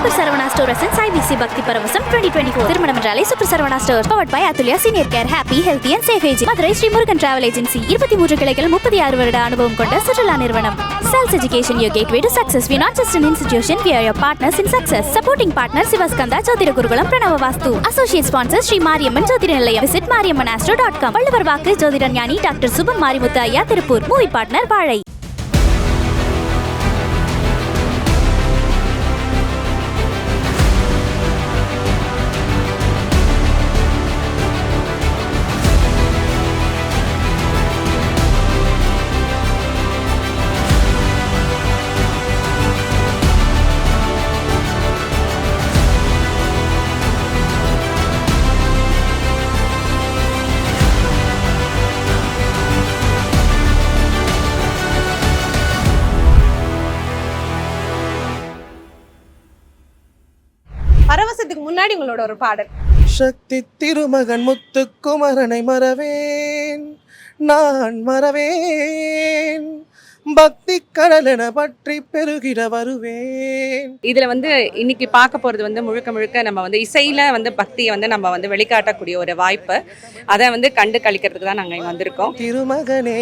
Super Saravana Stores and IBC Bhakti Paravasam 2024. திருமணம் என்றாலே Super Saravana Stores powered by Atulya Senior Care, Happy, Healthy and Safe Aging. Madurai Sri Murugan travel agency 23 கிளைகள் 36 வருட அனுபவம் கொண்ட சுற்றுலா நிறுவனம். Self Education, your gateway to success. We are not just an institution, we are your partners in success. Supporting partner Sivaskanda Jyothira Gurukulam Pranava Vastu. Associate sponsor Sri Mariamman Jyothira Nilayam. Visit mariammanastro.com. பள்ளுவர் வாக்கு ஜோதிட ஞானி doctor சுபம் மாரிமுத்து ஐயா Tiruppur. Movie partner வாழை. பரவசத்துக்கு முன்னாடி உங்களோட ஒரு பாடல். சக்தி திருமகன் முத்துக்குமரனை மறவேன், நான் மறவேன், பக்தி கடலென பற்றி பெருகிட வருவேன். இதுல இன்னைக்கு பார்க்க போறது முழுக்க முழுக்க நம்ம இசையில பக்தியை நம்ம வெளிக்காட்டக்கூடிய ஒரு வாய்ப்பு. அதை கண்டு கழிக்கிறதுக்கு தான் நாங்க இங்க வந்திருக்கோம். திருமகனே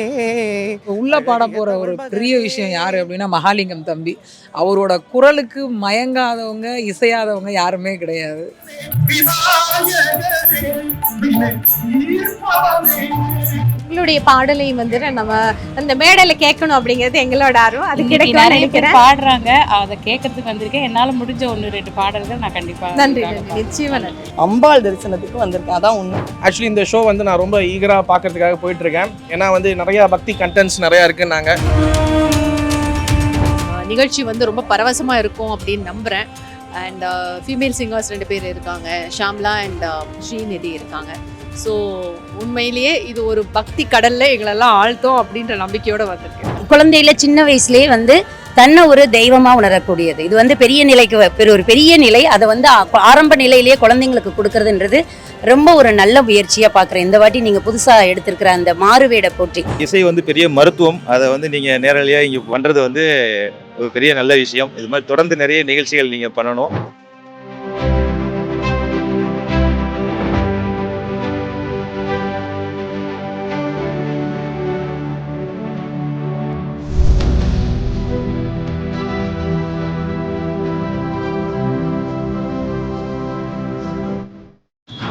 உள்ள பாட போற ஒரு பெரிய விஷயம் யாரு அப்படின்னா மகாலிங்கம் தம்பி. அவரோட குரலுக்கு மயங்காதவங்க இசையாதவங்க யாருமே கிடையாது. உங்களுடைய பாடலை நம்ம அந்த மேடையில கேட்கணும் அப்படிங்கிறது எங்களோட ஆர்வம். அது கிடைக்கும் நினைக்கிறேன். பாடுறாங்க, அதை கேட்கறதுக்கு வந்திருக்கேன். என்னால முடிஞ்ச 1-2 பாடல்கள் நான் கண்டிப்பா. நன்றி, நிச்சயமா நன்றி. அம்பாள் தரிசனத்துக்கு வந்திருக்கேன், அதான் உண்மை. ஆக்சுவலி இந்த ஷோ நான் ரொம்ப ஈகரா பார்க்கறதுக்காக போயிட்டு இருக்கேன். ஏன்னா நிறைய பக்தி கண்டென்ட்ஸ் நிறைய இருக்குன்னாங்க. நிகழ்ச்சி ரொம்ப பரவசமாக இருக்கும் அப்படின்னு நம்புகிறேன். அண்ட் ஃபீமேல் சிங்கர்ஸ் 2 பேர் இருக்காங்க, ஷாம்லா அண்ட் ஸ்ரீநிதி இருக்காங்க. ஸோ உண்மையிலேயே இது ஒரு பக்தி கடலில் எங்களெல்லாம் ஆழ்த்தோம் அப்படின்ற நம்பிக்கையோடு வந்திருக்கு. குழந்தையில சின்ன வயசுலேயே தன்னை ஒரு தெய்வமாக உணரக்கூடியது. இது பெரிய நிலைக்கு ஒரு பெரிய நிலை. அதை ஆரம்ப நிலையிலேயே குழந்தைங்களுக்கு கொடுக்கறதுன்றது ரொம்ப ஒரு நல்ல முயற்சியாக பார்க்குறேன். இந்த வாட்டி நீங்கள் புதுசாக எடுத்திருக்கிற அந்த மாறுவேட போற்றி இசை பெரிய மருத்துவம். அதை நீங்கள் நேரடியாக இங்கே பண்ணுறது ஒரு பெரிய நல்ல விஷயம். இது மாதிரி தொடர்ந்து நிறைய நிகழ்ச்சிகள் நீங்கள் பண்ணணும்.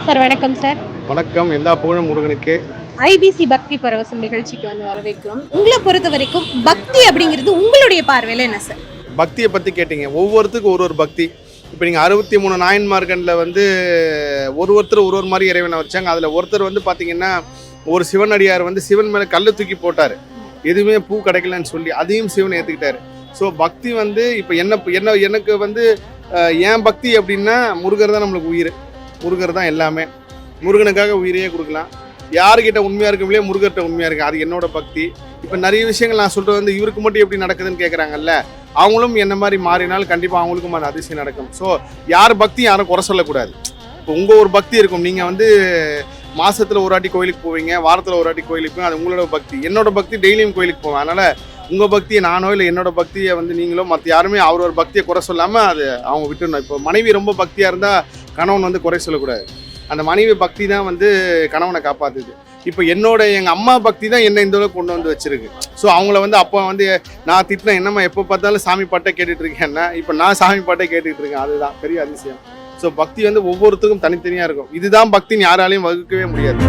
சார் வணக்கம். சார் வணக்கம். எல்லா புகழும் முருகனுக்கு. ஐபிசி பக்தி பரவசம் நிகழ்ச்சிக்கு வரவேற்கிறோம். உங்களை பொறுத்த வரைக்கும் பக்தி அப்படிங்கிறது உங்களுடைய பார்வையில் என்ன சார்? பக்தியை பற்றி கேட்டீங்க. ஒவ்வொருத்துக்கும் ஒரு பக்தி. இப்போ நீங்கள் 63 நாயன்மார்களில் ஒருத்தர் ஒரு மாதிரி இறைவனை வச்சாங்க. அதில் ஒருத்தர் பார்த்தீங்கன்னா ஒரு சிவனடியார் சிவன் மேலே கல்லை தூக்கி போட்டார், எதுவுமே பூ கிடைக்கலன்னு சொல்லி. அதையும் சிவனை ஏற்றுக்கிட்டாரு. ஸோ பக்தி இப்போ எனக்கு ஏன் பக்தி அப்படின்னா முருகர் தான் நம்மளுக்கு உயிர். முருகர் தான் எல்லாமே. முருகனுக்காக உயிரையே கொடுக்கலாம். யாருக்கிட்ட உண்மையாக இருக்கவில்லையே முருகர்கிட்ட உண்மையாக இருக்கு. அது என்னோட பக்தி. இப்போ நிறைய விஷயங்கள் நான் சொல்கிறது இவருக்கு மட்டும் எப்படி நடக்குதுன்னு கேட்குறாங்கல்ல, அவங்களும் என்ன மாதிரி மாறினால் கண்டிப்பாக அவங்களுக்கும் அந்த அதிசயம் நடக்கும். ஸோ யார் பக்தி யாரும் குறை சொல்லக்கூடாது. இப்போ உங்கள் ஒரு பக்தி இருக்கும். நீங்கள் மாதத்தில் ஒரு வாட்டி கோயிலுக்கு போவீங்க, வாரத்தில் ஒரு வாட்டி கோயிலுக்கு போவீங்க, அது உங்களோட பக்தி. என்னோட பக்தி டெய்லியும் கோயிலுக்கு போவேன். அதனால் உங்கள் பக்தியை நானோ இல்லை என்னோட பக்தியை நீங்களோ மற்ற யாருமே அவரோட பக்தியை குறை சொல்லாமல் அது அவங்க விட்டுடணும். இப்போ மனைவி ரொம்ப பக்தியாக இருந்தால் கணவன் குறை சொல்லக்கூடாது. அந்த மனைவி பக்தி தான் கணவனை காப்பாற்றுது. இப்போ எங்கள் அம்மா பக்தி தான் என்னை இந்த அளவுக்கு கொண்டு வச்சிருக்கு. ஸோ அவங்கள அப்போ நான் திட்டினேன், என்னம்மா எப்போ பார்த்தாலும் சாமி பாட்டை கேட்டுட்டு இருக்கேன்னா, இப்போ நான் சாமி பாட்டை கேட்டுட்டு இருக்கேன். அதுதான் பெரிய அதிசயம். ஸோ பக்தி ஒவ்வொருத்தருக்கும் தனித்தனியாக இருக்கும். இதுதான் பக்தின்னு யாராலையும் வகுக்கவே முடியாது.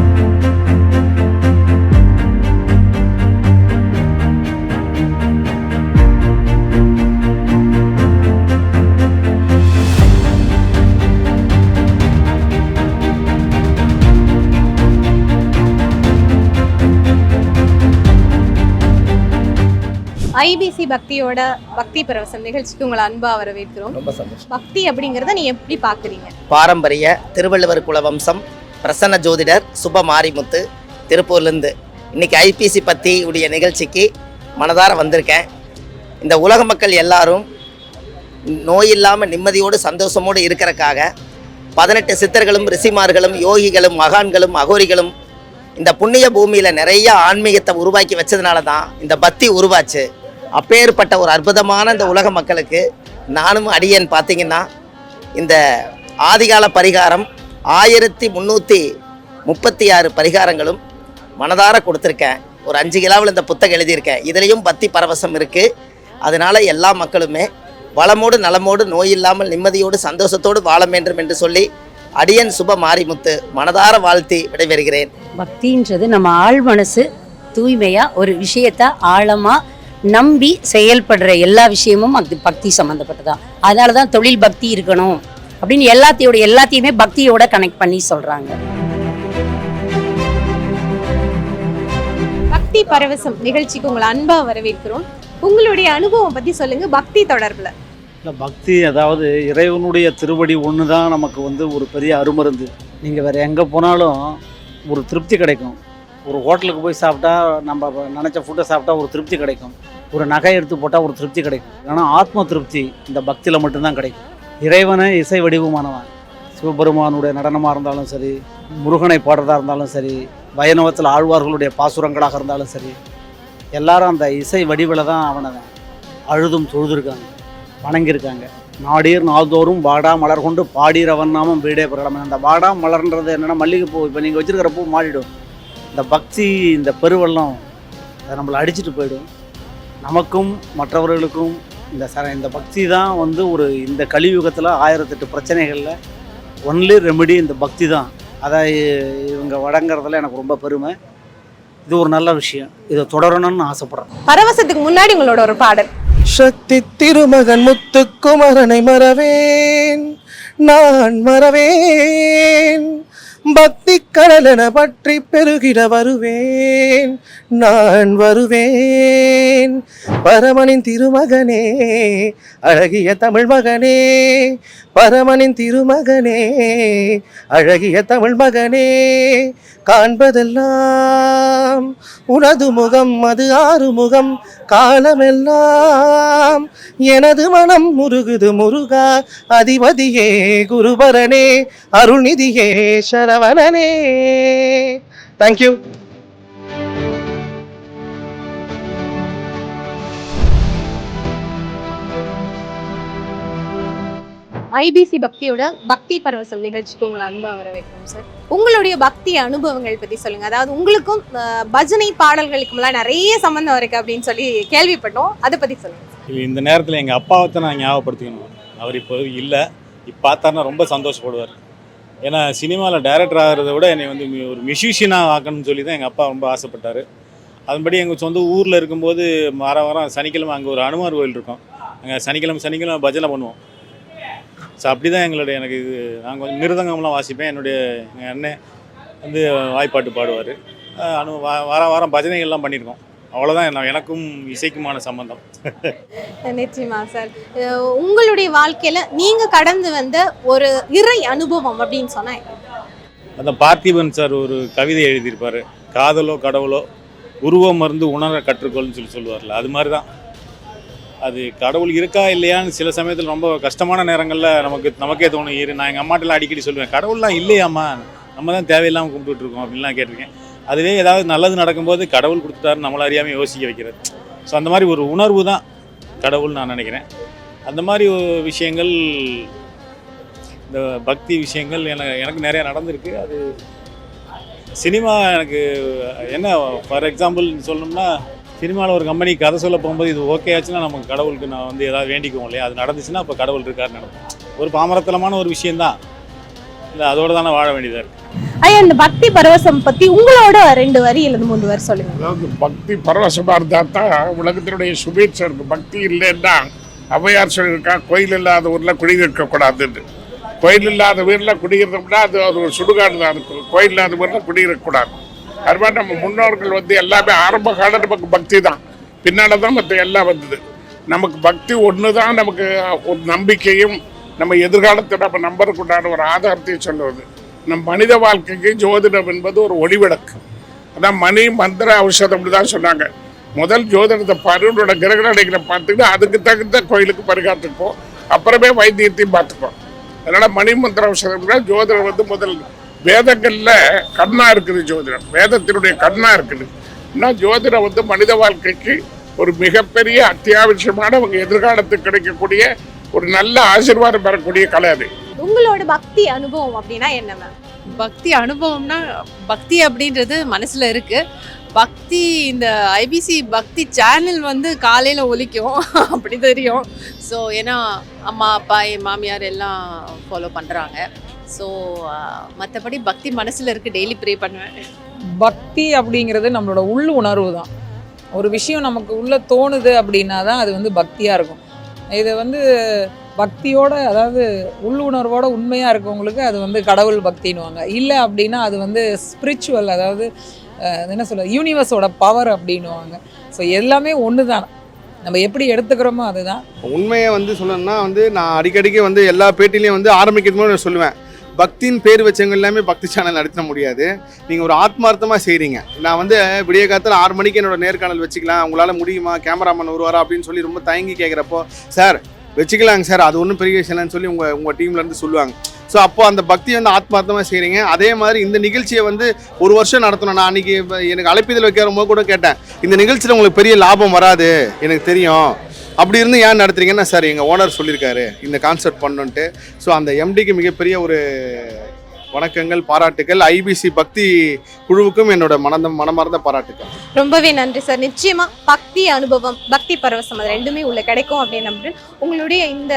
ஐபிசி பக்தியோட பக்தி பரவசம் நிகழ்ச்சிக்கு உங்களை அன்பா வரவேற்கிறோம். ரொம்ப சந்தோஷம். பக்தி அப்படிங்கிறத நீ எப்படி பாக்குறீங்க? பாரம்பரிய திருவள்ளுவர் குலவம்சம் பிரசன்ன ஜோதிடர் சுப மாரிமுத்து திருப்பூர்லேருந்து இன்னைக்கு ஐபிசி பக்தி உடைய நிகழ்ச்சிக்கு மனதார வந்திருக்கேன். இந்த உலக மக்கள் எல்லாரும் நோய் இல்லாமல் நிம்மதியோடு சந்தோஷமோடு இருக்கிறக்காக 18 சித்தர்களும் ரிஷிமார்களும் யோகிகளும் மகான்களும் அகோரிகளும் இந்த புண்ணிய பூமியில் நிறைய ஆன்மீகத்தை உருவாக்கி வச்சதுனால தான் இந்த பக்தி உருவாச்சு. அப்பேற்பட்ட ஒரு அற்புதமான இந்த உலக மக்களுக்கு நானும் அடியேன் பார்த்தீங்கன்னா இந்த ஆதிகால பரிகாரம் 1336 பரிகாரங்களும் மனதார கொடுத்துருக்கேன். ஒரு 5 கிலோவில் இந்த புத்தகம் எழுதியிருக்கேன். இதுலேயும் பக்தி பரவசம் இருக்குது. அதனால் எல்லா மக்களுமே வளமோடு நலமோடு நோயில்லாமல் நிம்மதியோடு சந்தோஷத்தோடு வாழ வேண்டும் என்று சொல்லி அடியன் சுப மாரிமுத்து மனதார வாழ்த்தி விடைபெறுகிறேன். பக்தின்றது நம்ம ஆழ் மனசு தூய்மையாக ஒரு விஷயத்தை ஆழமாக நம்பி செயல்படுற எல்லா விஷயமும் அது பக்தி சம்மந்தப்பட்டதான். அதனால தான் தொழில் பக்தி இருக்கணும் அப்படின்னு எல்லாத்தையுமே பக்தியோட கனெக்ட் பண்ணி சொல்கிறாங்க. பக்தி பரவசம் நிகழ்ச்சிக்கு உங்களை அன்பா வரவேற்கிறோம். உங்களுடைய அனுபவம் பத்தி சொல்லுங்க பக்தி தொடர்புல. பக்தி அதாவது இறைவனுடைய திருவடி ஒன்று தான் நமக்கு வந்து ஒரு பெரிய அருமருந்து. நீங்கள் வேறு எங்கே போனாலும் ஒரு திருப்தி கிடைக்கும். ஒரு ஹோட்டலுக்கு போய் சாப்பிட்டா நம்ம நினச்ச ஃபுட்டை சாப்பிட்டா ஒரு திருப்தி கிடைக்கும். ஒரு நகை எடுத்து போட்டால் ஒரு திருப்தி கிடைக்கும். ஆனால் ஆத்ம திருப்தி இந்த பக்தியில் மட்டும்தான் கிடைக்கும். இறைவனை இசை வடிவமானவன். சிவபெருமானுடைய நடனமாக இருந்தாலும் சரி, முருகனை பாடுறதா இருந்தாலும் சரி, வைணவத்தில் ஆழ்வார்களுடைய பாசுரங்களாக இருந்தாலும் சரி, எல்லாரும் அந்த இசை வடிவில் தான் அவனை அழுதும் தொழுதுருக்காங்க, வணங்கியிருக்காங்க. நாடீர் நாள்தோறும் வாடா மலர் கொண்டு பாடீரவன் நாமம் வீடே பிரகடமே. அந்த வாடா மலர்ன்றது என்னென்னா மல்லிகைப்பூ. இப்போ நீங்கள் வச்சுருக்கிற பூ மாறிடும். இந்த பக்தி இந்த பெருவெள்ளம் அதை நம்மளை அடிச்சுட்டு போயிடும். நமக்கும் மற்றவர்களுக்கும் இந்த பக்தி தான் வந்து ஒரு இந்த கலியுகத்தில் 1008 பிரச்சனைகளில் ஒன்லி ரெமெடி இந்த பக்தி தான். அதை இவங்க வழங்குறதுல எனக்கு ரொம்ப பெருமை. இது ஒரு நல்ல விஷயம். இதை தொடரணும்னு ஆசைப்படுறேன். பரவசத்துக்கு முன்னாடி உங்களோட ஒரு பாடல். சக்தி திருமகன் முத்துக்குமரனை மறவேன், நான் மறவேன். பக்தி கடலென பற்றி பெருகிட வருவேன், நான் வருவேன். பரமனின் திருமகனே, அழகிய தமிழ் மகனே, பரமனின் திருமகனே, அழகிய தமிழ் மகனே. காண்பதெல்லாம் உனது முகம், அது ஆறுமுகம், காலமெல்லாம் எனது மனம் முருகுது முருகா. அதிபதியே குருபரனே, அருள்நிதியே சரவணனே. தேங்க்யூ. ஐபிசி பக்தியோட பக்தி பரவசம் நிகழ்ச்சிக்கு உங்களை அன்பா வரவேற்கிறோம் சார். உங்களுடைய பக்தி அனுபவங்கள் பத்தி சொல்லுங்க. அதாவது உங்களுக்கும் பஜனை பாடல்களுக்குலாம் நிறைய சம்பந்தம் இருக்கு அப்படின்னு சொல்லி கேள்விப்பட்டோம். அதை பத்தி சொல்லுங்க. இந்த நேரத்தில் எங்கள் அப்பாவை நான் ஞாபகப்படுத்திக்கணும். அவர் இப்போ இல்லை. இப்போ பார்த்தாருன்னா ரொம்ப சந்தோஷப்படுவார். ஏன்னா சினிமாவில் டைரக்டர் ஆகிறத விட என்னை வந்து ஒரு மியூசிஷியனாக ஆக்கணும்னு சொல்லி தான் எங்கள் அப்பா ரொம்ப ஆசைப்பட்டார். அதன்படி எங்கள் சொந்த ஊரில் இருக்கும்போது வாரம் சனிக்கிழமை அங்கே ஒரு அனுமார் கோயில் இருக்கும். அங்கே சனிக்கிழமை பஜனை பண்ணுவோம். ஸோ அப்படி தான் எனக்கு இது நாங்கள் கொஞ்சம் மிருதங்கம்லாம் வாசிப்பேன். எங்கள் அண்ணன் வந்து வாய்ப்பாட்டு பாடுவார். வாரம் பஜனைகள்லாம் பண்ணியிருக்கோம். அவ்வளோதான் எனக்கும் இசைக்குமான சம்பந்தம். நிச்சயமா சார். உங்களுடைய வாழ்க்கையில் நீங்கள் கடந்து வந்த ஒரு இறை அனுபவம் அப்படின்னு சொன்னால் அந்த பார்த்திபன் சார் ஒரு கவிதை எழுதியிருப்பார். காதலோ கடவுளோ உருவம் மருந்து உணர கற்றுக்கொள்னு சொல்லுவார்ல, அது மாதிரி தான். அது கடவுள் இருக்கா இல்லையான்னு சில சமயத்தில் ரொம்ப கஷ்டமான நேரங்களில் நமக்கே தோணும். நான் எங்கள் அம்மாட்டெல்லாம் அடிக்கடி சொல்லுவேன், கடவுள்லாம் இல்லையாம்மா, நம்ம தான் தேவையில்லாமல் கும்பிட்டுருக்கோம் அப்படின்லாம் கேட்டிருக்கேன். அதுவே ஏதாவது நல்லது நடக்கும்போது கடவுள் கொடுத்துட்டாரு நம்மளை அறியாமல் யோசிக்க வைக்கிறது. ஸோ அந்த மாதிரி ஒரு உணர்வு தான் கடவுள் நான் நினைக்கிறேன். அந்த மாதிரி விஷயங்கள், இந்த பக்தி விஷயங்கள் எனக்கு நிறையா நடந்திருக்கு. அது சினிமா எனக்கு என்ன ஃபார் எக்ஸாம்பிள் சொல்லணும்னா, சினிமாவில் ஒரு கம்பெனி கதை சொல்ல போகும்போது இது ஓகே ஆச்சுன்னா நமக்கு கடவுளுக்கு நான் வந்து ஏதாவது வேண்டிக்குவோம் இல்லையா, அது நடந்துச்சுன்னா அப்போ கடவுள் இருக்காருன்னு நினைப்போம். ஒரு பாமரத்தனமான ஒரு விஷயந்தான் இல்லை, அதோட தானே வாழ வேண்டியதாக இருக்குது. ஐயா, இந்த பக்தி பரவசம் பற்றி உங்களோட 2 வரி அல்லது 3 வரி சொல்லுங்க. அதாவது பக்தி பரவசமாக இருந்தால் தான் உலகத்தினுடைய சுபீட்சம் இருக்குது. பக்தி இல்லைன்னா ஔவையார் சொல்லியிருக்கா, கோயில் இல்லாத ஊரில் குடியிருக்கக்கூடாதுன்னு. கோயில் இல்லாத வீரில் குடியிருந்தோம்னா அது ஒரு சுடுகாடு தான் இருக்கும். கோயில் இல்லாத ஊரில் குடியிருக்கக்கூடாது. அது மாதிரி நம்ம முன்னோர்கள் வந்து எல்லாமே ஆரம்ப காலம் நமக்கு பக்தி தான், பின்னால் தான் மற்ற எல்லாம் வந்தது. நமக்கு பக்தி ஒன்று தான் நமக்கு ஒரு நம்பிக்கையும் நம்ம எதிர்காலத்தை நம்ம நம்பருக்குண்டான ஒரு ஆதாரத்தையும் சொல்லுவது. நம் மனித வாழ்க்கைக்கு ஜோதிடம் என்பது ஒரு ஒளிவிளக்கு. அதான் மணி மந்திர ஔஷதம்னு தான் சொன்னாங்க. முதல் ஜோதிடத்தை பருவனோட கிரகணங்களை பார்த்துக்கிட்டு அதுக்கு தகுந்த கோயிலுக்கு பரிகாட்டுப்போம், அப்புறமே வைத்தியத்தையும் பார்த்துப்போம். அதனால் மணி மந்திர ஔஷதம்னா ஜோதிடம் வந்து முதல் வேதங்களில் கண்ணா இருக்குது. ஜோதிடம் வேதத்தினுடைய கண்ணா இருக்குது. இன்னும் ஜோதிடம் வந்து மனித வாழ்க்கைக்கு ஒரு மிகப்பெரிய அத்தியாவசியமான அவங்க எதிர்காலத்துக்கு கிடைக்கக்கூடிய ஒரு நல்ல ஆசீர்வாதம் பெறக்கூடிய கலை அது. உங்களோட பக்தி அனுபவம் அப்படின்னா என்ன மேம்? பக்தி அனுபவம்னா பக்தி அப்படின்றது மனசுல இருக்கு. பக்தி இந்த ஐபிசி பக்தி சேனல் வந்து காலையில ஒலிக்கும் அப்படி தெரியும். ஸோ ஏன்னா அம்மா அப்பா என் மாமியார் எல்லாம் ஃபாலோ பண்றாங்க. ஸோ மற்றபடி பக்தி மனசுல இருக்கு. டெய்லி ப்ரே பண்ணுவேன். பக்தி அப்படிங்கிறது நம்மளோட உள் உணர்வு தான். ஒரு விஷயம் நமக்கு உள்ள தோணுது அப்படின்னா தான் அது வந்து பக்தியாக இருக்கும். இதை வந்து பக்தியோட, அதாவது உள்ளுணர்வோட உண்மையாக இருக்கவங்களுக்கு அது வந்து கடவுள் பக்தின்னுவாங்க. இல்லை அப்படின்னா அது வந்து ஸ்பிரிச்சுவல், அதாவது என்ன சொல்ல, யூனிவர்ஸோட பவர் அப்படின்னுவாங்க. ஸோ எல்லாமே ஒன்று தான், நம்ம எப்படி எடுத்துக்கிறோமோ அதுதான். உண்மையை வந்து சொல்லணும்னா வந்து நான் அடிக்கடிக்கு வந்து எல்லா பேட்டிலையும் வந்து ஆரம்பிக்கிறது போது நான் சொல்லுவேன், பக்தின்னு பேர் வச்சவங்க எல்லாமே பக்தி சேனல் நடத்த முடியாது. நீங்கள் ஒரு ஆத்மார்த்தமாக செய்கிறீங்க. நான் வந்து விடிய காலத்தில் 6 மணிக்கு என்னோட நேர்காணல் வச்சுக்கலாம், உங்களால் முடியுமா, கேமராமேன் வருவாரா அப்படின்னு சொல்லி ரொம்ப தயங்கி கேட்குறப்போ, சார் வச்சுக்கலாங்க சார், அது ஒன்றும் பெரிய விஷயம் இல்லைன்னு சொல்லி உங்கள் டீம்லேருந்து சொல்லுவாங்க. ஸோ அப்போ அந்த பக்தி வந்து ஆத்மார்த்தமாக செய்கிறீங்க. அதே மாதிரி இந்த நிகழ்ச்சியை வந்து 1 வருஷம் நடத்தணும். நான் அன்றைக்கி எனக்கு அழைப்பிதழ் வைக்கிற போது கூட கேட்டேன், இந்த நிகழ்ச்சியில் உங்களுக்கு பெரிய லாபம் வராது எனக்கு தெரியும், அப்படி இருந்து ஏன் நடத்துறீங்கன்னா, சார் எங்கள் ஓனர் சொல்லியிருக்காரு இந்த கான்செப்ட் பண்ணுன்ட்டு. ஸோ அந்த எம்டிக்கு மிகப்பெரிய ஒரு வணக்கங்கள், பாராட்டுகள். ஐபிசி பக்தி குழுவுக்கும் என்னோட மனமார்ந்த பாராட்டுகள். ரொம்பவே நன்றி சார். நிச்சயமா பக்தி அனுபவம், பக்தி பரவசம் அது ரெண்டுமே உள்ள கிடைக்கும் அப்படின்னு நம்புறேன். உங்களுடைய இந்த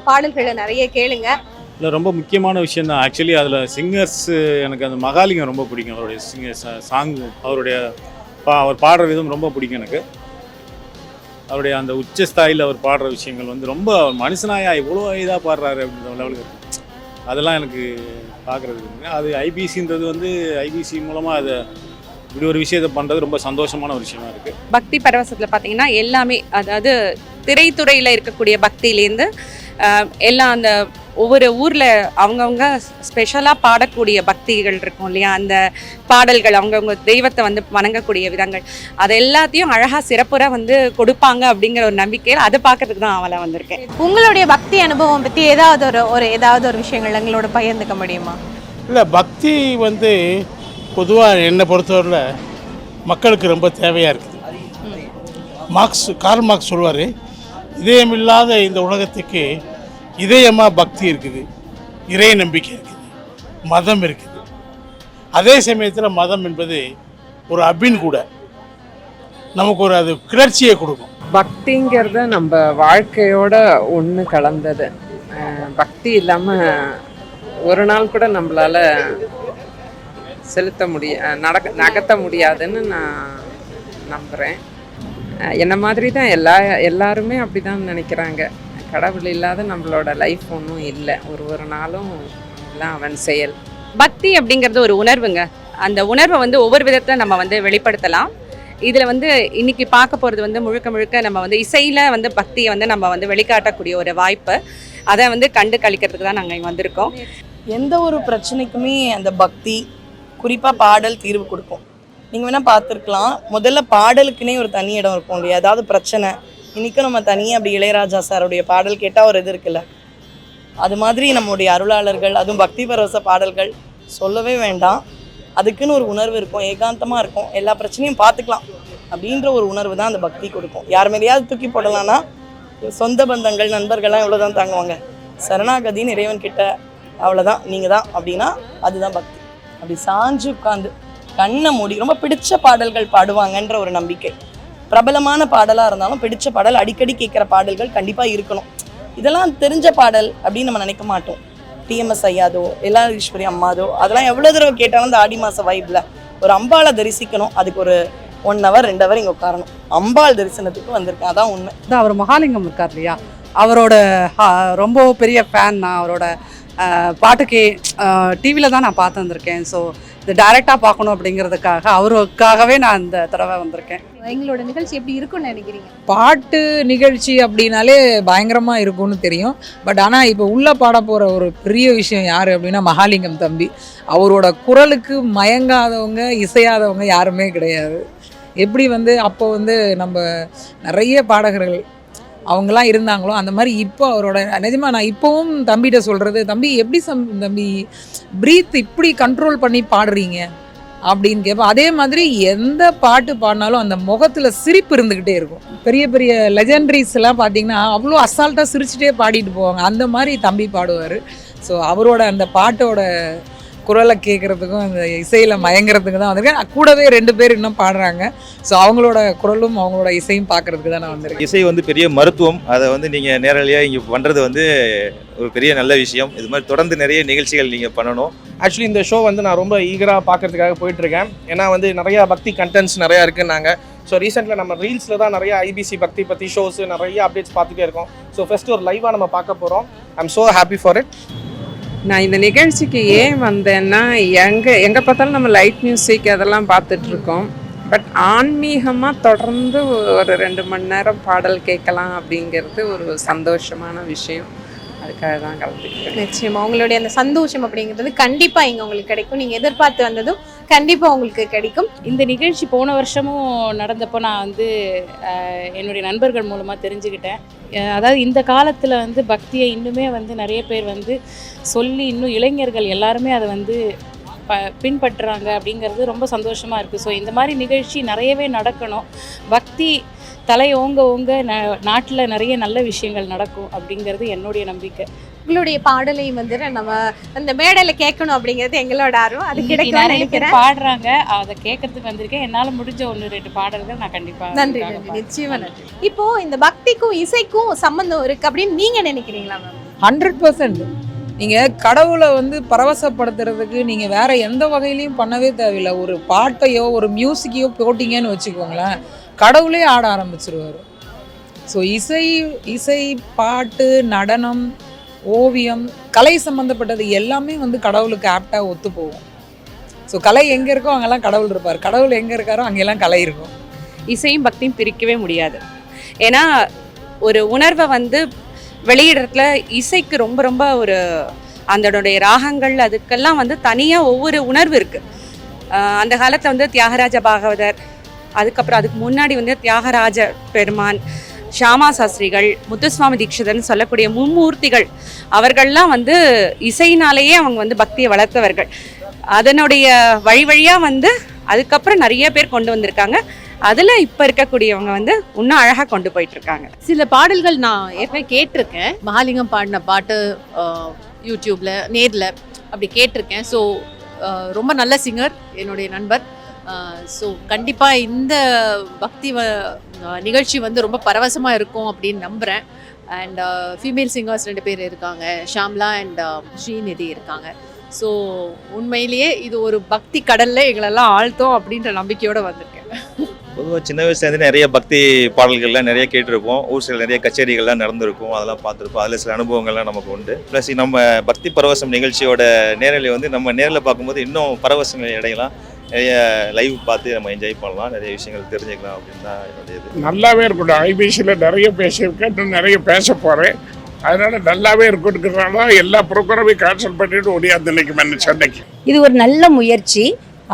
பாடல்களை நிறைய கேளுங்க. இல்லை, ரொம்ப முக்கியமான விஷயம் தான் ஆக்சுவலி. அதில் சிங்கர்ஸ் எனக்கு அந்த மகாலிங்கம் ரொம்ப பிடிக்கும். அவருடைய சாங், அவர் பாடுற விதம் ரொம்ப பிடிக்கும் எனக்கு. அவருடைய அந்த உச்சஸ்தாயில் அவர் பாடுற விஷயங்கள் வந்து ரொம்ப மனுஷனாயா இவ்வளோ இதாக பாடுறாரு அப்படின்ற லெவலுக்கு இருக்கும். அதெல்லாம் எனக்கு பார்க்குறதுக்கு அது ஐபிசின்றது வந்து ஐபிசி மூலமாக அதை இப்படி ஒரு விஷயத்தை பண்ணுறது ரொம்ப சந்தோஷமான ஒரு விஷயமா இருக்குது. பக்தி பரவசத்தில் பார்த்தீங்கன்னா எல்லாமே, அதாவது திரைத்துறையில் இருக்கக்கூடிய பக்தியிலேருந்து எல்லாம் அந்த ஒவ்வொரு ஊரில் அவங்கவுங்க ஸ்பெஷலாக பாடக்கூடிய பக்திகள் இருக்கும் இல்லையா, அந்த பாடல்கள் அவங்கவுங்க தெய்வத்தை வந்து வணங்கக்கூடிய விதங்கள், அது எல்லாத்தையும் அழகாக சிறப்புற வந்து கொடுப்பாங்க அப்படிங்கிற ஒரு நம்பிக்கையில் அதை பார்க்கறதுக்கு தான் அவளை வந்திருக்கேன். உங்களுடைய பக்தி அனுபவம் பற்றி ஏதாவது ஒரு விஷயங்கள் எங்களோட பகிர்ந்துக்க முடியுமா? இல்லை, பக்தி வந்து பொதுவாக என்னை பொறுத்தவரையில் மக்களுக்கு ரொம்ப தேவையாக இருக்குது. கார்ல் மார்க்ஸ் சொல்வார், இதயமில்லாத இந்த உலகத்துக்கு இதயமாக பக்தி இருக்குது, இறை நம்பிக்கை இருக்குது, மதம் இருக்குது. அதே சமயத்தில் மதம் என்பது ஒரு அபின் கூட, நமக்கு ஒரு அது கிளர்ச்சியை கொடுக்கும். பக்திங்கிறத நம்ம வாழ்க்கையோட ஒன்று கலந்தது. பக்தி இல்லாமல் ஒரு நாள் கூட நம்மளால் நகர்த்த முடியாதுன்னு நான் நம்புகிறேன். என்ன மாதிரி தான் எல்லாருமே அப்படி தான் நினைக்கிறாங்க. கடவுள் இல்லாத நம்மளோட லைஃப் ஒன்றும் இல்லை. ஒரு நாளும் எல்லாம் அவன் செயல். பக்தி அப்படிங்கிறது ஒரு உணர்வுங்க. அந்த உணர்வை வந்து ஒவ்வொரு விதத்தில் நம்ம வந்து வெளிப்படுத்தலாம். இதில் வந்து இன்னைக்கு பார்க்க போகிறது வந்து முழுக்க நம்ம வந்து இசையில் வந்து பக்தியை வந்து நம்ம வந்து வெளிக்காட்டக்கூடிய ஒரு வாய்ப்பு. அதை வந்து கண்டு கழிக்கிறதுக்கு தான் நாங்கள் இங்கே வந்திருக்கோம். எந்த ஒரு பிரச்சனைக்குமே அந்த பக்தி, குறிப்பாக பாடல் தீர்வு கொடுக்கும். நீங்கள் வேணால் பார்த்துருக்கலாம், முதல்ல பாடலுக்குன்னே ஒரு தனி இடம் இருக்கும் இல்லையா, ஏதாவது பிரச்சனை. இன்றைக்கும் நம்ம தனியாக அப்படி இளையராஜா சாருடைய பாடல் கேட்டால் ஒரு இது இருக்குல்ல, அது மாதிரி நம்முடைய அருளாளர்கள், அதுவும் பக்தி பரவச பாடல்கள் சொல்லவே வேண்டாம். அதுக்குன்னு ஒரு உணர்வு இருக்கும், ஏகாந்தமாக இருக்கும், எல்லா பிரச்சனையும் பார்த்துக்கலாம் அப்படின்ற ஒரு உணர்வு தான் அந்த பக்தி கொடுக்கும். யார் மேலேயாவது தூக்கி போடலான்னா சொந்த பந்தங்கள், நண்பர்கள்லாம் இவ்வளோதான் தாங்குவாங்க. சரணாகதின்னு இறைவன் கிட்ட அவ்வளோதான், நீங்கள் தான் அப்படின்னா அதுதான் பக்தி. அப்படி சாஞ்சு உட்காந்து கண்ணை மூடி ரொம்ப பிடிச்ச பாடல்கள் பாடுவாங்கன்ற ஒரு நம்பிக்கை. பிரபலமான பாடலாக இருந்தாலும் பிடிச்ச பாடல், அடிக்கடி கேட்குற பாடல்கள் கண்டிப்பாக இருக்கணும். இதெல்லாம் தெரிஞ்ச பாடல் அப்படின்னு நம்ம நினைக்க மாட்டோம். டிஎம்எஸ் ஐயாதோ, எல்லா ஈஸ்வரி அம்மாதோ, அதெல்லாம் எவ்வளோ தடவை கேட்டாலும் இந்த ஆடி மாத வைப்பில் ஒரு அம்பாளை தரிசிக்கணும். அதுக்கு ஒரு 1 hour 2 hour இங்கே உட்காரணும். அம்பாள் தரிசனத்துக்கு வந்திருக்கேன், அதான் உண்மை. அவர் மகாலிங்கம் இருக்கார் இல்லையா, அவரோட ரொம்ப பெரிய ஃபேன் நான். அவரோட பாட்டுக்கு டிவியில் தான் நான் பார்த்து வந்திருக்கேன். ஸோ இது டைரெக்டாக பார்க்கணும் அப்படிங்கிறதுக்காக, அவருக்காகவே நான் இந்த தடவை வந்திருக்கேன். எங்களோட நிகழ்ச்சி எப்படி இருக்குன்னு நினைக்கிறீங்க? பாட்டு நிகழ்ச்சி அப்படின்னாலே பயங்கரமாக இருக்கும்னு தெரியும். பட் ஆனால் இப்போ உள்ளே பாட போகிற ஒரு பெரிய விஷயம் யார் அப்படின்னா மகாலிங்கம் தம்பி. அவரோட குரலுக்கு மயங்காதவங்க, இசையாதவங்க யாருமே கிடையாது. எப்படி வந்து அப்போ வந்து நம்ம நிறைய பாடகர்கள் அவங்களாம் இருந்தாங்களோ அந்த மாதிரி இப்போ அவரோட நிஜமாக நான் இப்போவும் தம்பிகிட்ட சொல்கிறது, தம்பி எப்படி தம்பி ப்ரீத் இப்படி கண்ட்ரோல் பண்ணி பாடுறீங்க, அப்படின்னு கேட்பேன். அதே மாதிரி எந்த பாட்டு பாடினாலும் அந்த முகத்தில் சிரிப்பு இருந்துக்கிட்டே இருக்கும். பெரிய பெரிய லெஜெண்டரிஸ் எல்லாம் பார்த்தீங்கன்னா அவ்வளோ அசால்ட்டாக சிரிச்சுட்டே பாடிட்டு போவாங்க. அந்த மாதிரி தம்பி பாடுவார். ஸோ அவரோட அந்த பாட்டோட குரலை கேட்குறதுக்கும் அந்த இசையில் மயங்கிறதுக்கு தான் வந்திருக்கேன். கூடவே 2 பேர் இன்னும் பாடுறாங்க. ஸோ அவங்களோட குரலும் அவங்களோட இசையும் பார்க்குறதுக்கு தான் நான் வந்திருக்கேன். இசை வந்து பெரிய மருத்துவம். அதை வந்து நீங்கள் நேரடியாக இங்கே பண்ணுறது வந்து ஒரு பெரிய நல்ல விஷயம். இது மாதிரி தொடர்ந்து நிறைய நிகழ்ச்சிகள் நீங்கள் பண்ணணும். ஆக்சுவலி இந்த ஷோ வந்து நான் ரொம்ப ஈகராக பார்க்கறதுக்காக போயிட்டுருக்கேன். ஏன்னா வந்து நிறையா பக்தி கண்டென்ட்ஸ் நிறையா இருக்குன்னாங்க. ஸோ ரீசெண்டில் நம்ம ரீல்ஸில் தான் நிறைய ஐபிசி பக்தி பற்றி ஷோஸ் நிறைய அப்டேட்ஸ் பார்த்துட்டே இருக்கோம். ஸோ ஃபஸ்ட்டு ஒரு லைவாக நம்ம பார்க்க போகிறோம். I'm so happy for it. நான் இந்த நிகழ்ச்சிக்கு ஏன் வந்தேன்னா எங்கே பார்த்தாலும் நம்ம லைட் மியூசிக் அதெல்லாம் பார்த்துட்ருக்கோம். பட் ஆன்மீகமாக தொடர்ந்து ஒரு 2 மணி நேரம் பாடல் கேட்கலாம் அப்படிங்கிறது ஒரு சந்தோஷமான விஷயம். அதுக்காக தான் கலந்துக்கிறேன். நிச்சயமா உங்களுடைய அந்த சந்தோஷம் அப்படிங்கிறது கண்டிப்பா இங்க உங்களுக்கு கிடைக்கும். நீங்க எதிர்பார்த்து வந்ததும் கண்டிப்பா உங்களுக்கு கிடைக்கும். இந்த நிகழ்ச்சி போன வருஷமும் நடந்தப்போ நான் வந்து என்னுடைய நண்பர்கள் மூலமாக தெரிஞ்சுக்கிட்டேன். அதாவது இந்த காலத்தில் வந்து பக்தியை இன்னுமே வந்து நிறைய பேர் வந்து சொல்லி இன்னும் இளைஞர்கள் எல்லாருமே அதை வந்து பின்பற்றுறாங்க அப்படிங்கிறது ரொம்ப சந்தோஷமாக இருக்குது. ஸோ இந்த மாதிரி நிகழ்ச்சி நிறையவே நடக்கணும். பக்தி தலை ஓங்க நாட்டில் நிறைய நல்ல விஷயங்கள் நடக்கும் அப்படிங்கிறது என்னுடைய நம்பிக்கை. உங்களுடைய பாடலை வந்து நம்ம அந்த மேடையில கேட்கணும் அப்படிங்கிறது எங்களோட ஆர்வம். அது கிடைக்கும் நிறைய பேர் நினைக்கிறேன். பாடுறாங்க, அதை கேட்கறதுக்கு வந்திருக்கேன். என்னால் முடிஞ்ச 1-2 பாடல்கள் நான் கண்டிப்பாக. நன்றி நன்றி, நிச்சயமா நன்றி. இப்போ இந்த பக்திக்கும் இசைக்கும் சம்பந்தம் இருக்கு அப்படின்னு நீங்க நினைக்கிறீங்களா மேம்? 100%. நீங்கள் கடவுளை வந்து பரவசப்படுத்துறதுக்கு நீங்கள் வேறு எந்த வகையிலையும் பண்ணவே தேவையில்லை. ஒரு பாட்டையோ ஒரு மியூசிக்கையோ போட்டிங்கன்னு வச்சுக்கோங்களேன், கடவுளே ஆட ஆரம்பிச்சிருவார். ஸோ இசை பாட்டு நடனம் ஓவியம் கலை சம்மந்தப்பட்டது எல்லாமே வந்து கடவுளுக்கு ஆப்டாக ஒத்து போகும். ஸோ கலை எங்கே இருக்கோ அங்கெல்லாம் கடவுள் இருப்பார், கடவுள் எங்கே இருக்காரோ அங்கெல்லாம் கலை இருக்கும். இசையும் பக்தியும் பிரிக்கவே முடியாது. ஏன்னா ஒரு உணர்வை வந்து வெளியிடத்துல இசைக்கு ரொம்ப ரொம்ப ஒரு அதனுடைய ராகங்கள் அதுக்கெல்லாம் வந்து தனியாக ஒவ்வொரு உணர்வு இருக்குது. அந்த காலத்தில் வந்து தியாகராஜ பாகவதர், அதுக்கப்புறம் அதுக்கு முன்னாடி வந்து தியாகராஜ பெருமான், ஷியாமா சாஸ்திரிகள், முத்துசுவாமி தீட்சிதர்னு சொல்லக்கூடிய மும்மூர்த்திகள், அவர்கள்லாம் வந்து இசையினாலேயே அவங்க வந்து பக்தியை வளர்த்தவர்கள். அதனுடைய வழியாக வந்து அதுக்கப்புறம் நிறைய பேர் கொண்டு வந்திருக்காங்க. அதில் இப்போ இருக்கக்கூடியவங்க வந்து இன்னும் அழகாக கொண்டு போயிட்டுருக்காங்க. சில பாடல்கள் நான் ஏற்கனவே கேட்டிருக்கேன். மகாலிங்கம் பாடின பாட்டு யூடியூப்பில் நேரில் அப்படி கேட்டிருக்கேன். ஸோ ரொம்ப நல்ல சிங்கர் என்னுடைய நண்பர். ஸோ கண்டிப்பாக இந்த பக்தி நிகழ்ச்சி வந்து ரொம்ப பரவசமாக இருக்கும் அப்படின்னு நம்புகிறேன். அண்ட் ஃபீமேல் சிங்கர்ஸ் 2 பேர் இருக்காங்க, ஷாம்லா அண்ட் ஸ்ரீநிதி இருக்காங்க. ஸோ உண்மையிலேயே இது ஒரு பக்தி கடலில் எங்களெல்லாம் ஆழ்த்தோம் அப்படின்ற நம்பிக்கையோடு வந்திருக்கேன். பொதுவாக சின்ன வயசுலேருந்து நிறைய பக்தி பாடல்கள்லாம் நிறைய கேட்டிருப்போம். ஊர் சில நிறைய கச்சேரிகள்லாம் நடந்திருக்கும், அதெல்லாம் பார்த்துருப்போம். அதில் சில அனுபவங்கள்லாம் நமக்கு உண்டு. ப்ளஸ் நம்ம பக்தி பரவசம் நிகழ்ச்சியோட நேரலை வந்து நம்ம நேரில் பார்க்கும்போது இன்னும் பரவசங்கள் இடையலாம், நிறைய லைவ் பார்த்து நம்ம என்ஜாய் பண்ணலாம், நிறைய விஷயங்கள் தெரிஞ்சுக்கலாம் அப்படின்னு தான் என்னுடைய இது. நல்லாவே இருக்கட்டும். ஐபிசியில் நிறைய பேசியிருக்கேன், இன்னும் நிறைய பேச போகிறேன். அதனால நல்லாவே இருக்குன்றதுனால எல்லா ப்ரோக்ராமையும் கேன்சல் பண்ணிட்டு ஓடியாது இன்னைக்கு சென்னைக்கு. இது ஒரு நல்ல முயற்சி.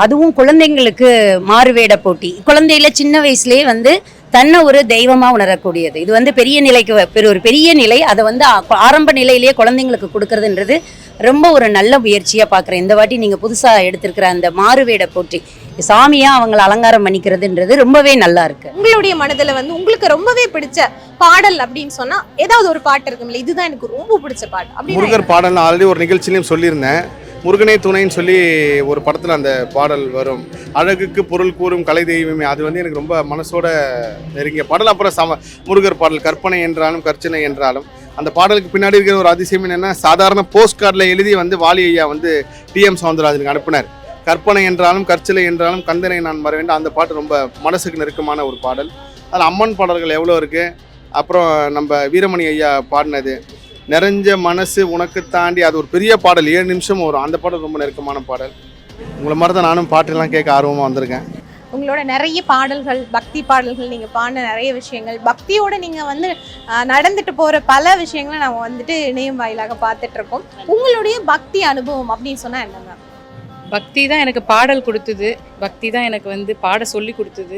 அதுவும் குழந்தைங்களுக்கு மாறுவேட போட்டி. குழந்தையில சின்ன வயசுலேயே வந்து தன்னை ஒரு தெய்வமாக உணரக்கூடியது. இது வந்து பெரிய நிலைக்கு ஒரு பெரிய நிலை. அதை வந்து ஆரம்ப நிலையிலேயே குழந்தைங்களுக்கு கொடுக்கறதுன்றது ரொம்ப ஒரு நல்ல முயற்சியாக பார்க்குறேன். இந்த வாட்டி நீங்கள் புதுசாக எடுத்திருக்கிற அந்த மாறுவேட போட்டி, சாமியாக அவங்களை அலங்காரம் பண்ணிக்கிறதுன்றது ரொம்பவே நல்லா இருக்கு. உங்களுடைய மனதில் வந்து உங்களுக்கு ரொம்பவே பிடிச்ச பாடல் அப்படின்னு சொன்னா ஏதாவது ஒரு பாட்டு இருக்கும்ல, இதுதான் எனக்கு ரொம்ப பிடிச்ச பாட்டு அப்படின்னு? முருகர் பாடல் ஆல்ரெடி ஒரு நிகழ்ச்சியிலையும் சொல்லியிருந்தேன். முருகனே துணைன்னு சொல்லி ஒரு படத்தில் அந்த பாடல் வரும். அழகுக்கு பொருள் கூறும் கலை தெய்வமே, அது வந்து எனக்கு ரொம்ப மனசோட நெருங்கிய பாடல். அப்புறம் முருகர் பாடல் கற்பனை என்றாலும் கர்ச்சனை என்றாலும், அந்த பாடலுக்கு பின்னாடி இருக்கிற ஒரு அதிசயம் என்னென்னா, சாதாரண போஸ்ட் கார்டில் எழுதி வந்து வாலி ஐயா வந்து டிஎம் சௌந்தரராஜனுக்கு அனுப்பினார். கற்பனை என்றாலும் கற்சிலை என்றாலும் கந்தனை நான் வர வேண்டும். அந்த பாட்டு ரொம்ப மனசுக்கு நெருக்கமான ஒரு பாடல். அதில் அம்மன் பாடல்கள் எவ்வளோ இருக்குது. அப்புறம் நம்ம வீரமணி ஐயா பாடினது நிறைஞ்ச மனசு உனக்கு தாண்டி, அது ஒரு பெரிய பாடல், 7 நிமிஷம் வரும். அந்த பாடல் ரொம்ப நெருக்கமான பாடல். உங்களை மாதிரி தான் நானும் பாட்டெல்லாம் கேட்க ஆர்வமாக வந்திருக்கேன். உங்களோட நிறைய பாடல்கள், பக்தி பாடல்கள், நீங்கள் பாடின நிறைய விஷயங்கள், பக்தியோட நீங்கள் வந்து நடந்துட்டு போகிற பல விஷயங்களை நம்ம வந்துட்டு இணையம் வாயிலாக பார்த்துட்ருக்கோம். உங்களுடைய பக்தி அனுபவம் அப்படின்னு சொன்னால் என்னங்க? பக்தி தான் எனக்கு பாடல் கொடுத்தது, பக்தி தான் எனக்கு வந்து பாட சொல்லி கொடுத்தது.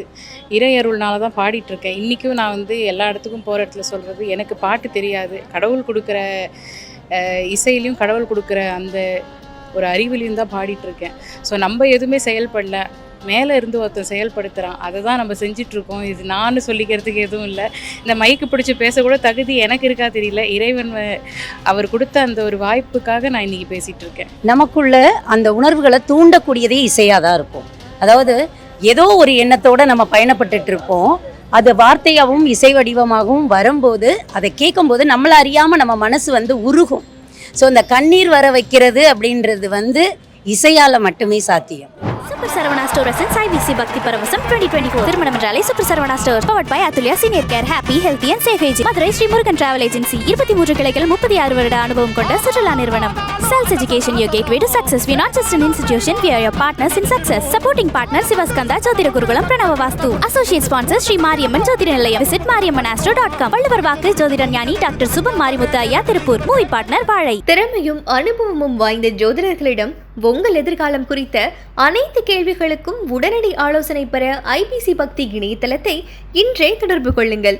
இறை அருள்னால தான் பாடிட்டுருக்கேன். இன்றைக்கும் நான் வந்து எல்லா இடத்துக்கும் போகிற இடத்துல சொல்கிறது, எனக்கு பாட்டு தெரியாது, கடவுள் கொடுக்குற இசையிலையும் கடவுள் கொடுக்குற அந்த ஒரு அறிவிலையும் தான் பாடிட்டுருக்கேன். ஸோ நம்ம எதுவுமே செயல்படல, மேலே இருந்து ஒருத்தன் செயல்படுத்துகிறான், அதை தான் நம்ம செஞ்சிட்ருக்கோம். இது நான் சொல்லிக்கிறதுக்கு எதுவும் இல்லை. இந்த மைக்கு பிடிச்சி பேசக்கூட தகுதி எனக்கு இருக்கா தெரியல. இறைவன் அவர் கொடுத்த அந்த ஒரு வாய்ப்புக்காக நான் இன்றைக்கி பேசிகிட்டு இருக்கேன். நமக்குள்ள அந்த உணர்வுகளை தூண்டக்கூடியதே இசையாக தான் இருக்கும். அதாவது ஏதோ ஒரு எண்ணத்தோடு நம்ம பயணப்பட்டுட்டு இருப்போம். அது வார்த்தையாகவும் இசை வடிவமாகவும் வரும்போது அதை கேட்கும்போது நம்மளை அறியாமல் நம்ம மனசு வந்து உருகும். ஸோ இந்த கண்ணீர் வர வைக்கிறது அப்படின்றது வந்து இசையால் மட்டுமே சாத்தியம். Super Saravana store presents IBC Bhakti Paravasam 2024. திருமணம் என்றாலே super Saravana store. Powered by Athulya senior care, happy healthy and safe age. Madurai Sri Murugan travel agency 23 கிளைகள் 36 வருட அனுபவம் கொண்ட சுற்றுலா நிறுவனம். Self education your gateway to success. We are not just an institution, we are your partners in success. Supporting partner Sivaskanda Jyotira Gurukulam Pranava Vastu. Associate sponsor Sri Mariamman Jyotira Nilayam. Visit mariammanastro.com. பள்ளுவர் வாக்கு ஜோதிடர் ஞானி doctor சுபம் மாரிமுத்து ஐயா Tiruppur. Movie partner வாழை. திறமையும் அனுபவமும் வாய்ந்த ஜோதிடர்களிடம் உங்கள் எதிர்காலம் குறித்த அனைத்து கேள்விகளுக்கும் உடனடி ஆலோசனை பெற ஐபிசி பக்தி இணையதளத்தை இன்றே தொடர்பு கொள்ளுங்கள்.